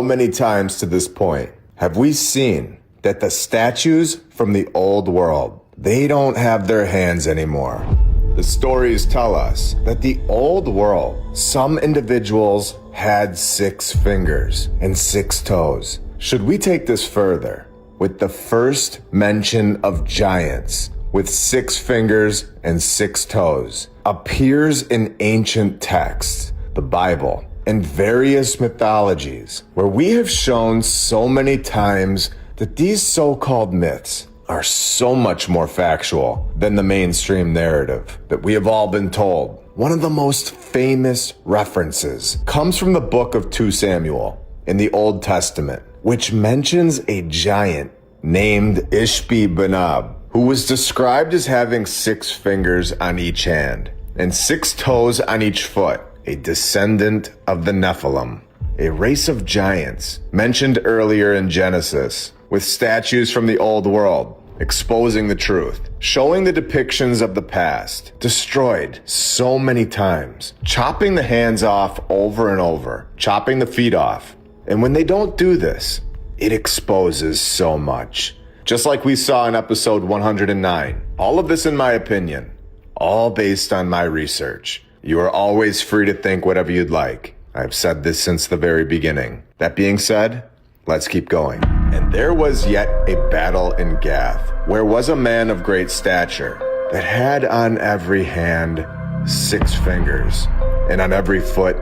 how many times to this point have we seen that the statues from the old world, they don't have their hands anymore? The stories tell us that the old world, some individuals had 6 fingers and 6 toes. Should we take this further with the first mention of giants with 6 fingers and 6 toes appears in ancient texts, the Bible, and various mythologies, where we have shown so many times that these so-called myths are so much more factual than the mainstream narrative that we have all been told. One of the most famous references comes from the book of 2 Samuel in the Old Testament, which mentions a giant named Ishbi-Benob, who was described as having 6 fingers on each hand and 6 toes on each foot, a descendant of the Nephilim, a race of giants mentioned earlier in Genesis, with statues from the old world exposing the truth, showing the depictions of the past, destroyed so many times, chopping the hands off over and over, chopping the feet off. And when they don't do this, it exposes so much. Just like we saw in episode 109. All of this, in my opinion, all based on my research. You are always free to think whatever you'd like. I've said this since the very beginning. That being said, let's keep going. And there was yet a battle in Gath, where was a man of great stature, that had on every hand 6 fingers, and on every foot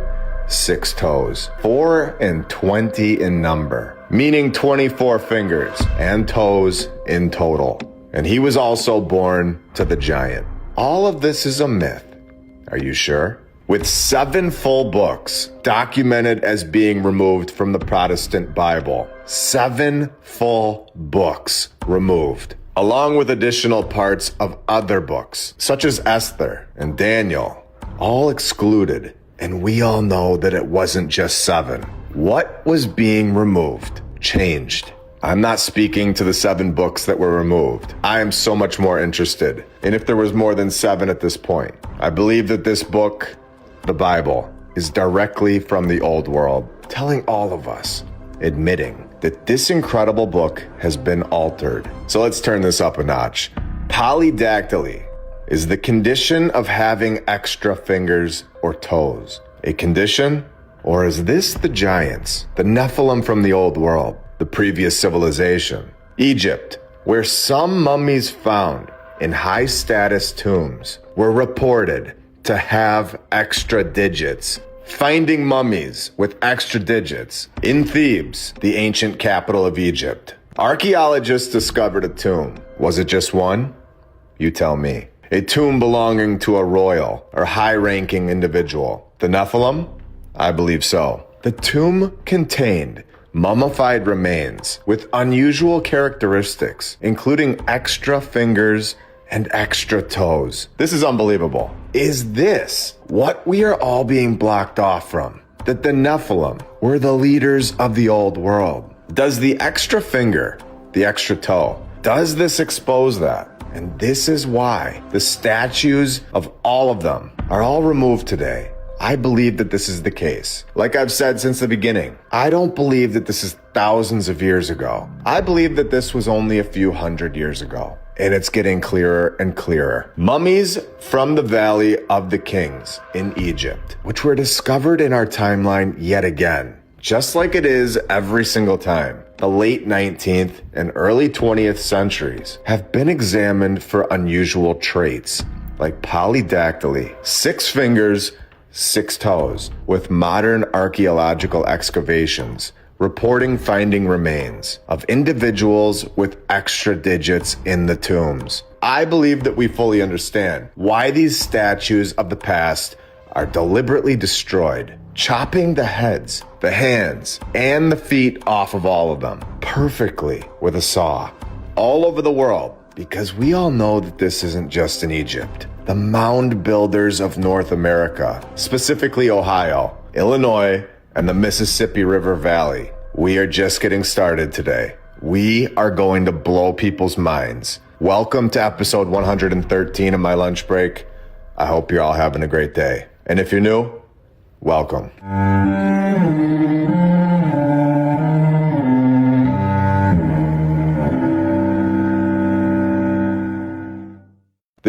6 toes, 4 and 20 in number, meaning 24 fingers and toes in total. And he was also born to the giant. All of this is a myth. Are you sure? With 7 full books documented as being removed from the Protestant Bible. 7 full books removed, along with additional parts of other books, such as Esther and Daniel, all excluded. And we all know that it wasn't just 7. What was being removed changed. I'm not speaking to the 7 books that were removed. I am so much more interested in if there was more than 7 at this point. I believe that this book, the Bible, is directly from the old world, telling all of us, admitting that this incredible book has been altered. So let's turn this up a notch. Polydactyly is the condition of having extra fingers or toes. A condition? Or is this the giants, the Nephilim from the old world, the previous civilization? Egypt, where some mummies found in high-status tombs were reported to have extra digits. Finding mummies with extra digits. In Thebes, the ancient capital of Egypt, archaeologists discovered a tomb. Was it just one? You tell me. A tomb belonging to a royal or high-ranking individual. The Nephilim? I believe so. The tomb contained mummified remains with unusual characteristics, including extra fingers and extra toes. This is unbelievable. Is this what we are all being blocked off from? That the Nephilim were the leaders of the old world? Does the extra finger, the extra toe, does this expose that? And this is why the statues of all of them are all removed today. I believe that this is the case. Like I've said since the beginning, I don't believe that this is thousands of years ago. I believe that this was only a few hundred years ago. And it's getting clearer and clearer. Mummies from the Valley of the Kings in Egypt, which were discovered in our timeline yet again. Just like it is every single time. The late 19th and early 20th centuries have been examined for unusual traits like polydactyly, 6 fingers, 6 toes, with modern archaeological excavations reporting finding remains of individuals with extra digits in the tombs. I believe that we fully understand why these statues of the past are deliberately destroyed, chopping the heads, the hands, and the feet off of all of them perfectly with a saw all over the world, because we all know that this isn't just in Egypt. The mound builders of North America, specifically Ohio, Illinois, and the Mississippi River Valley, we are just getting started today. We are going to blow people's minds. Welcome to episode 113 of my lunch break. I hope you're all having a great day. And if you're new, welcome.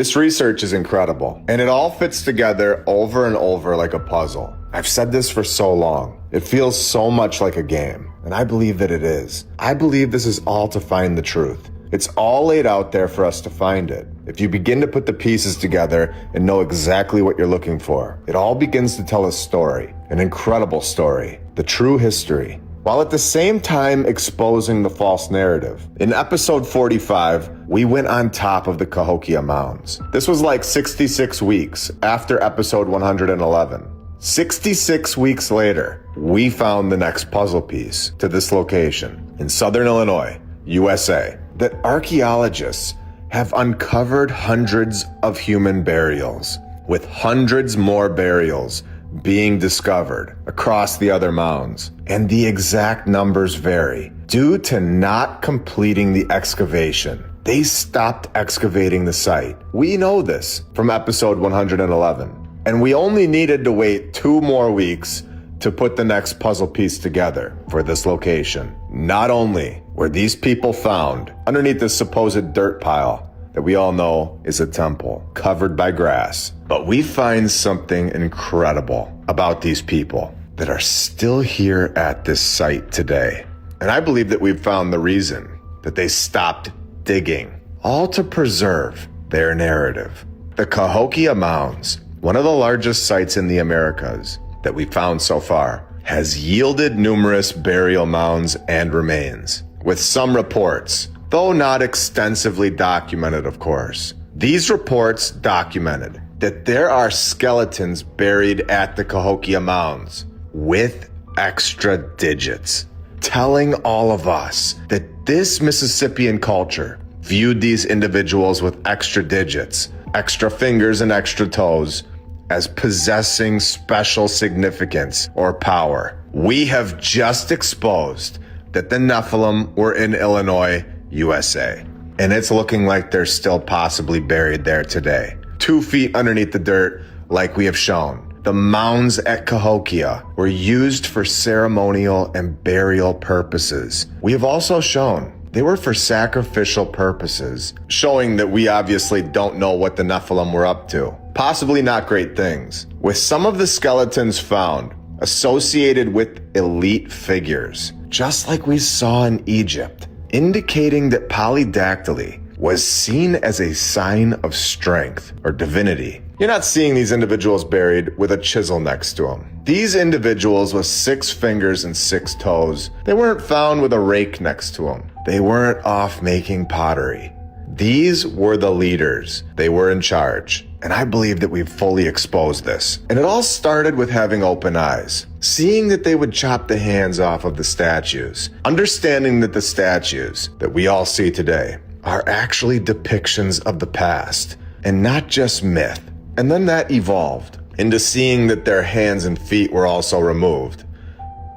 This research is incredible, and it all fits together over and over like a puzzle. I've said this for so long. It feels so much like a game, and I believe that it is. I believe this is all to find the truth. It's all laid out there for us to find it. If you begin to put the pieces together and know exactly what you're looking for, it all begins to tell a story, an incredible story, the true history, while at the same time exposing the false narrative. In episode 45, we went on top of the Cahokia Mounds. This was like 66 weeks after episode 111. 66 weeks later, we found the next puzzle piece to this location in southern Illinois, USA, that archaeologists have uncovered hundreds of human burials, with hundreds more burials being discovered across the other mounds. And the exact numbers vary due to not completing the excavation. They stopped excavating the site. We know this from episode 111. And we only needed to wait 2 more weeks to put the next puzzle piece together for this location. Not only were these people found underneath this supposed dirt pile that we all know is a temple covered by grass, but we find something incredible about these people that are still here at this site today. And I believe that we've found the reason that they stopped digging, all to preserve their narrative. The Cahokia Mounds, one of the largest sites in the Americas that we've found so far, has yielded numerous burial mounds and remains, with some reports, though not extensively documented, of course. These reports documented that there are skeletons buried at the Cahokia Mounds with extra digits, telling all of us that this Mississippian culture viewed these individuals with extra digits, extra fingers and extra toes, as possessing special significance or power. We have just exposed that the Nephilim were in Illinois, USA, and it's looking like they're still possibly buried there today, 2 feet underneath the dirt, like we have shown. The mounds at Cahokia were used for ceremonial and burial purposes. We have also shown they were for sacrificial purposes, showing that we obviously don't know what the Nephilim were up to. Possibly not great things. With some of the skeletons found associated with elite figures, just like we saw in Egypt, indicating that polydactyly was seen as a sign of strength or divinity. You're not seeing these individuals buried with a chisel next to them. These individuals with 6 fingers and 6 toes, they weren't found with a rake next to them. They weren't off making pottery. These were the leaders. They were in charge. And I believe that we've fully exposed this. And it all started with having open eyes, seeing that they would chop the hands off of the statues, understanding that the statues that we all see today are actually depictions of the past and not just myth. And then that evolved into seeing that their hands and feet were also removed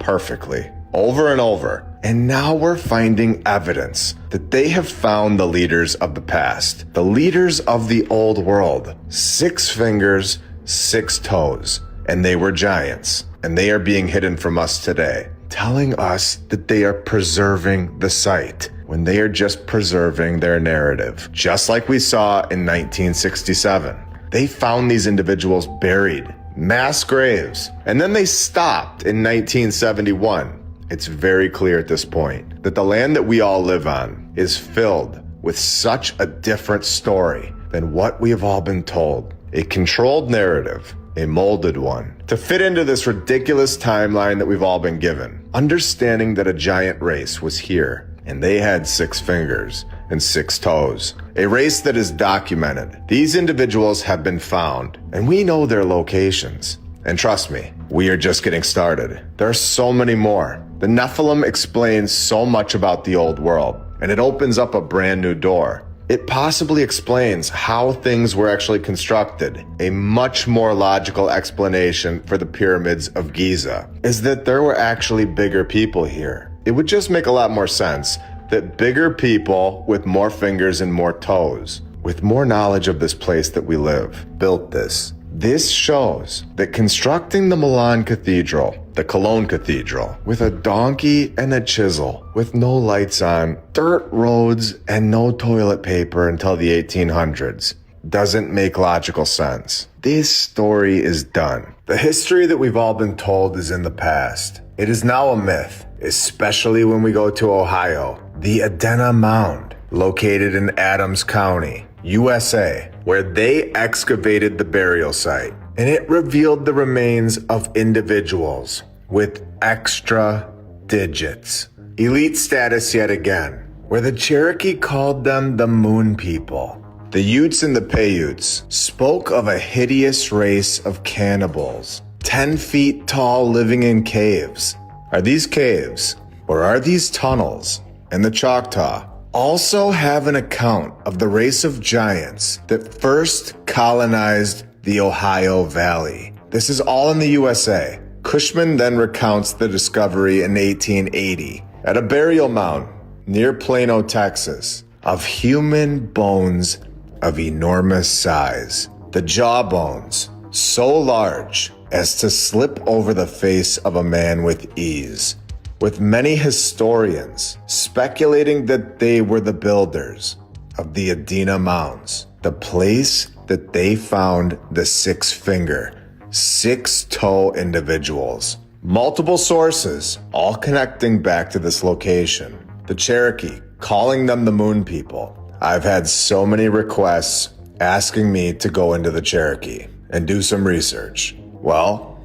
perfectly, over and over. And now we're finding evidence that they have found the leaders of the past, the leaders of the old world. 6 fingers, 6 toes, and they were giants, and they are being hidden from us today, telling us that they are preserving the site when they are just preserving their narrative. Just like we saw in 1967. They found these individuals buried, mass graves, and then they stopped in 1971. It's very clear at this point that the land that we all live on is filled with such a different story than what we have all been told. A controlled narrative, a molded one, to fit into this ridiculous timeline that we've all been given. Understanding that a giant race was here, and they had 6 fingers and 6 toes. A race that is documented. These individuals have been found, and we know their locations. And trust me, we are just getting started. There are so many more. The Nephilim explains so much about the old world, and it opens up a brand new door. It possibly explains how things were actually constructed. A much more logical explanation for the pyramids of Giza is that there were actually bigger people here. It would just make a lot more sense that bigger people with more fingers and more toes, with more knowledge of this place that we live, built this. This shows that constructing the Milan Cathedral, the Cologne Cathedral, with a donkey and a chisel, with no lights on, dirt roads, and no toilet paper until the 1800s, doesn't make logical sense. This story is done. The history that we've all been told is in the past. It is now a myth, especially when we go to Ohio, the Adena Mound, located in Adams County, USA, where they excavated the burial site, and it revealed the remains of individuals with extra digits. Elite status yet again, where the Cherokee called them the Moon People. The Utes and the Paiutes spoke of a hideous race of cannibals, 10 feet tall, living in caves. Are these caves, or are these tunnels? And the Choctaw also have an account of the race of giants that first colonized the Ohio Valley. This is all in the USA. Cushman then recounts the discovery in 1880 at a burial mound near Plano, Texas, of human bones of enormous size. The jawbones so large as to slip over the face of a man with ease, with many historians speculating that they were the builders of the Adena Mounds, the place that they found the six-finger, six-toe individuals. Multiple sources, all connecting back to this location. The Cherokee, calling them the Moon People. I've had so many requests asking me to go into the Cherokee and do some research. Well,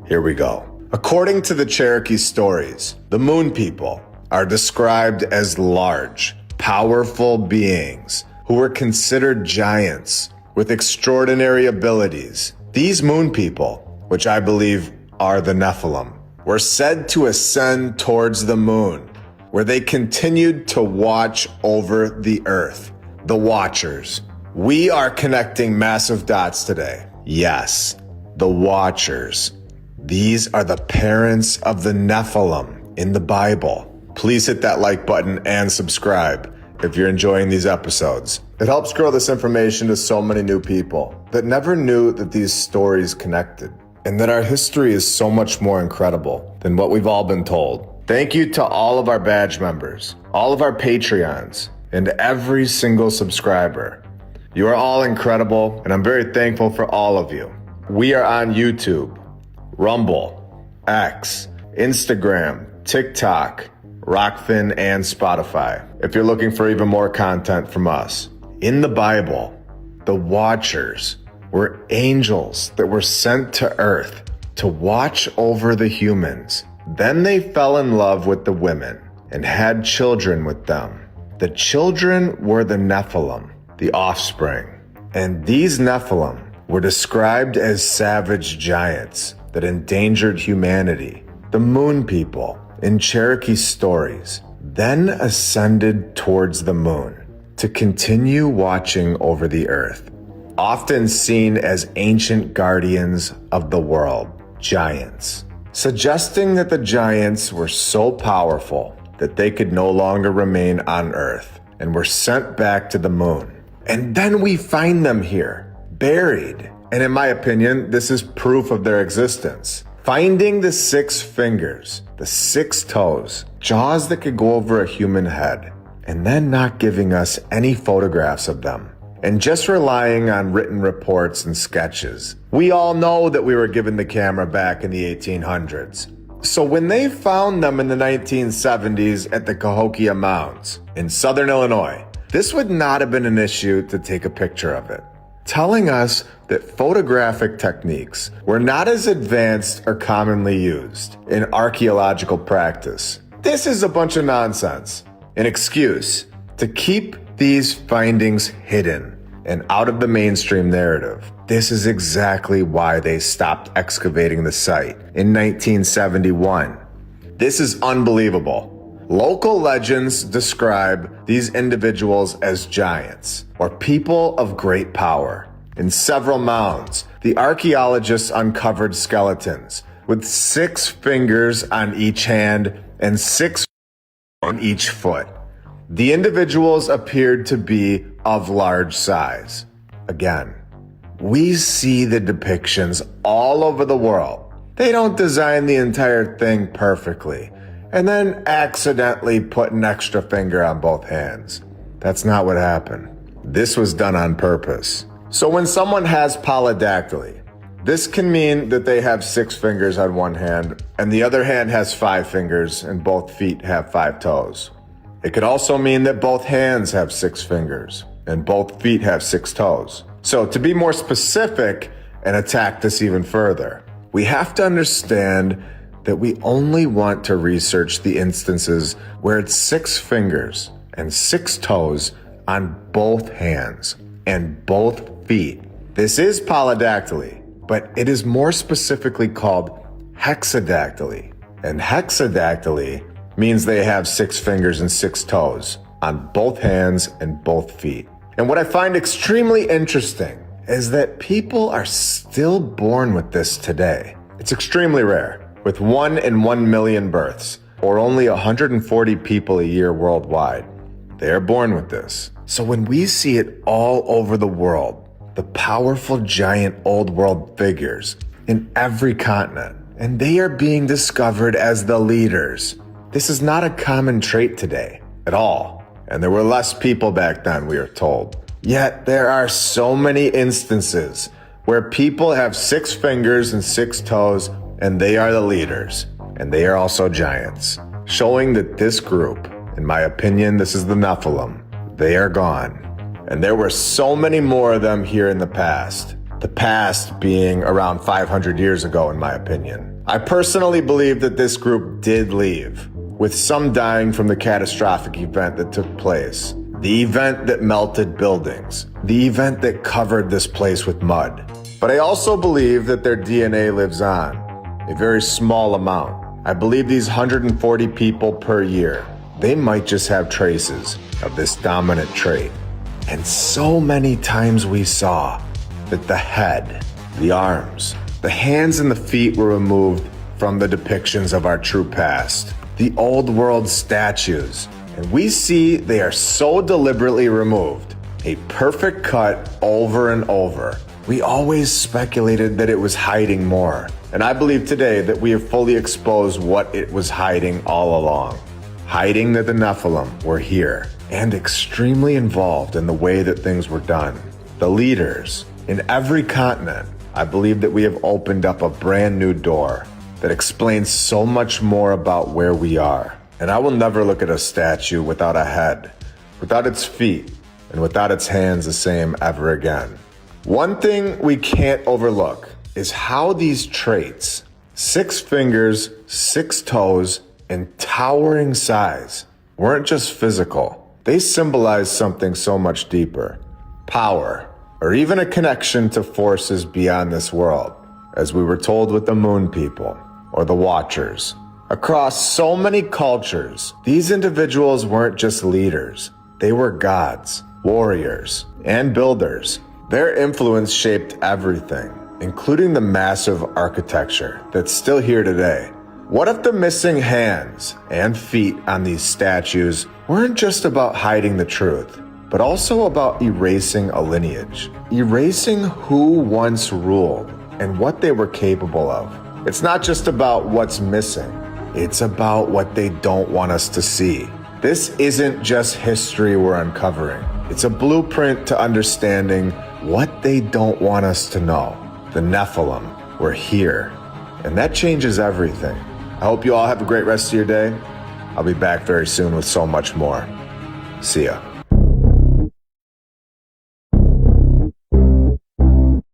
here we go. According to the Cherokee stories, the Moon People are described as large, powerful beings who were considered giants with extraordinary abilities. These Moon People, which I believe are the Nephilim, were said to ascend towards the moon, where they continued to watch over the earth. The Watchers. We are connecting massive dots today. Yes, the Watchers. These are the parents of the Nephilim in the Bible. Please hit that like button and subscribe if you're enjoying these episodes. It helps grow this information to so many new people that never knew that these stories connected, and that our history is so much more incredible than what we've all been told. Thank you to all of our badge members, all of our Patreons, and every single subscriber. You are all incredible, and I'm very thankful for all of you. We are on YouTube, Rumble, X, Instagram, TikTok, Rockfin, and Spotify. If you're looking for even more content from us. In the Bible, the Watchers were angels that were sent to earth to watch over the humans. Then they fell in love with the women and had children with them. The children were the Nephilim, the offspring. And these Nephilim were described as savage giants that endangered humanity. The Moon People in Cherokee stories then ascended towards the moon to continue watching over the earth, often seen as ancient guardians of the world, giants, suggesting that the giants were so powerful that they could no longer remain on earth and were sent back to the moon. And then we find them here, buried. And in my opinion, this is proof of their existence. Finding the six fingers, the six toes, jaws that could go over a human head, and then not giving us any photographs of them, and just relying on written reports and sketches. We all know that we were given the camera back in the 1800s. So when they found them in the 1970s at the Cahokia Mounds in southern Illinois, this would not have been an issue to take a picture of it, telling us that photographic techniques were not as advanced or commonly used in archaeological practice. This is a bunch of nonsense, an excuse to keep these findings hidden and out of the mainstream narrative. This is exactly why they stopped excavating the site in 1971. This is unbelievable. Local legends describe these individuals as giants or people of great power. In several mounds, the archaeologists uncovered skeletons with 6 fingers on each hand and 6 on each foot. The individuals appeared to be of large size. Again, we see the depictions all over the world. They don't design the entire thing perfectly and then accidentally put an extra finger on both hands. That's not what happened. This was done on purpose. So when someone has polydactyly, this can mean that they have 6 fingers on one hand and the other hand has 5 fingers and both feet have 5 toes. It could also mean that both hands have 6 fingers and both feet have 6 toes. So to be more specific and attack this even further, we have to understand that we only want to research the instances where it's 6 fingers and 6 toes on both hands and both feet. This is polydactyly, but it is more specifically called hexadactyly. And hexadactyly means they have 6 fingers and 6 toes on both hands and both feet. And what I find extremely interesting is that people are still born with this today. It's extremely rare, with 1 in 1 million births, or only 140 people a year worldwide. They are born with this. So when we see it all over the world, the powerful giant old world figures in every continent, and they are being discovered as the leaders. This is not a common trait today at all. And there were less people back then, we are told. Yet there are so many instances where people have 6 fingers and 6 toes and they are the leaders. And they are also giants, showing that this group, in my opinion, this is the Nephilim, they are gone. And there were so many more of them here in the past being around 500 years ago, in my opinion. I personally believe that this group did leave, with some dying from the catastrophic event that took place. The event that melted buildings. The event that covered this place with mud. But I also believe that their DNA lives on, a very small amount. I believe these 140 people per year, they might just have traces of this dominant trait. And so many times we saw that the head, the arms, the hands and the feet were removed from the depictions of our true past. The old world statues, and we see they are so deliberately removed, a perfect cut over and over. We always speculated that it was hiding more, and I believe today that we have fully exposed what it was hiding all along. Hiding that the Nephilim were here and extremely involved in the way that things were done. The leaders in every continent, I believe that we have opened up a brand new door that explains so much more about where we are. And I will never look at a statue without a head, without its feet, and without its hands the same ever again. One thing we can't overlook is how these traits, 6 fingers, 6 toes, and towering size, weren't just physical. They symbolize something so much deeper. Power, or even a connection to forces beyond this world, as we were told with the Moon People, or the Watchers. Across so many cultures, these individuals weren't just leaders. They were gods, warriors, and builders. Their influence shaped everything, including the massive architecture that's still here today. What if the missing hands and feet on these statues weren't just about hiding the truth, but also about erasing a lineage, erasing who once ruled and what they were capable of? It's not just about what's missing. It's about what they don't want us to see. This isn't just history we're uncovering. It's a blueprint to understanding what they don't want us to know. The Nephilim were here, and that changes everything. I hope you all have a great rest of your day. I'll be back very soon with so much more. See ya.